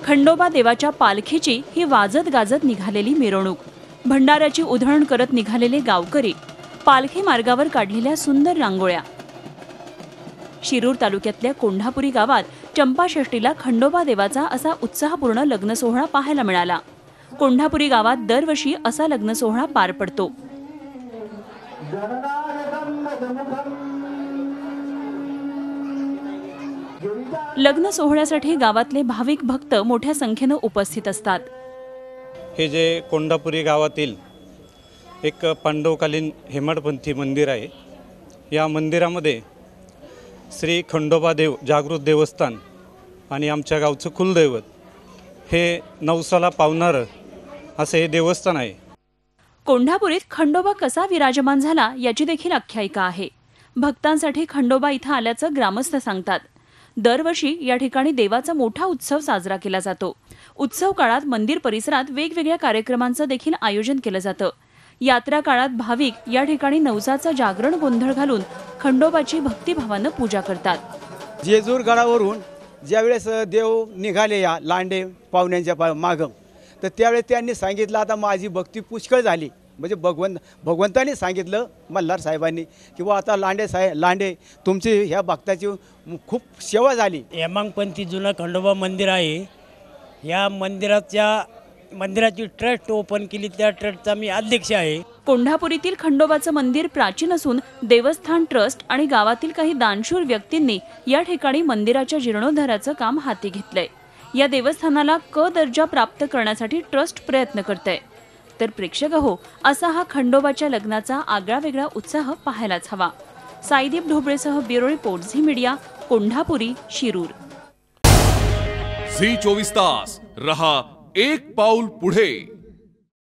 खंडोबा देवाच्या पालखीची ही वाजत गाजत निघालेली मिरवणूक, भंडाऱ्याची उधळण करत निघालेले गावकरी, पालखी मार्गावर काढलेल्या सुंदर रांगोळ्या। शिरूर तालुक्यातल्या कोंढापुरी गावात चंपाषष्ठीला खंडोबा देवाचा असा उत्साहपूर्ण लग्न सोहळा पाहायला मिळाला। कोंढापुरी गावात दरवर्षी असा लग्न सोहळा पार पडतो। लग्न सोहळ्यासाठी गावातले भाविक भक्त मोठ्या संख्येने उपस्थित असतात। हे जे कोंढापुरी गावातील एक पांडवकालीन हेमाडपंथी मंदिर आहे। या मंदिरामध्ये श्री खंडोबा देव जागृत देवस्थान आणि आमच्या गावचं कुलदैवत हे नवसाला पावणारं असे हे देवस्थान आहे। कोंढापुरीत खंडोबा कसा विराजमान झाला याची देखील आख्यायिका आहे। भक्तांसाठी खंडोबा इथं आल्याचं ग्रामस्थ सांगतात। दरवर्षी या ठिकाणी देवाचा मोठा उत्सव साजरा केला जातो। उत्सव काळात मंदिर परिसरात वेगवेगळ्या कार्यक्रमांचं देखील आयोजन केलं जातं। यात्रा काळात भाविक या ठिकाणी नवसाचं जागरण गोंधळ घालून खंडोबाची भक्तिभावानं पूजा करतात। जेजूर गडावरून ज्यावेळेस देव निघाले या लांडे पाहुण्यांच्या मागं, तर त्यावेळेस त्यांनी सांगितलं आता माझी भक्ती पुष्कळ झाली। म्हणजे भगवंतांनी सांगितलं मल्हार साहेबांनी की वा आता लांडे तुमची ह्या भक्ताची खूप सेवा झाली। हेमाडपंथी जुनं खंडोबा मंदिर आहे। या मंदिराची ट्रस्ट ओपन केली, त्या ट्रस्टचा मी अध्यक्ष आहे। कोंढापुरीतील खंडोबाचं मंदिर प्राचीन असून देवस्थान ट्रस्ट आणि गावातील काही दानशूर व्यक्तींनी या ठिकाणी मंदिराच्या जीर्णोद्धाराचं काम हाती घेतलंय। या देवस्थानाला क दर्जा प्राप्त करण्यासाठी ट्रस्ट प्रयत्न करतंय। तर प्रेक्षक हो, असा हा खंडोबाच्या लग्नाचा आगळा वेगळा उत्साह पाहायलाच हवा। साईदीप ढोबळेसह bureau report Zee media, Kondhapuri, Shirur. Zee 24 तास रहा एक पाऊल पुढे।